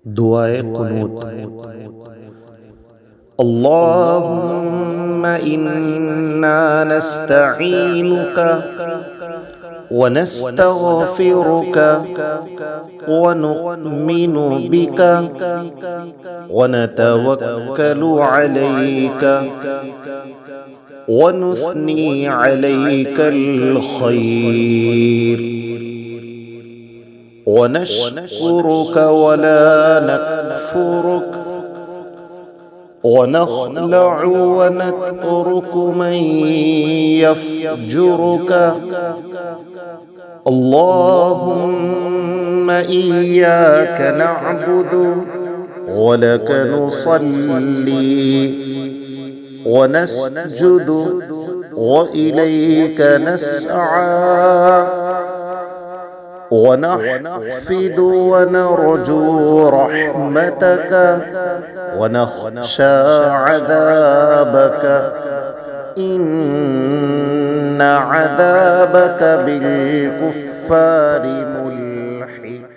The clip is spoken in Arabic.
دعاء قنوت. اللهم إنا نستعينك ونستغفرك ونؤمن بك ونتوكل عليك ونثني عليك الخير ونشكرك ولا نكفرك ونخلع ونترك من يفجرك. اللهم إياك نعبد ولك نصلي ونسجد وإليك نسعى ونحفد ونرجو رحمتك ونخشى عذابك إن عذابك بالكفار ملحق.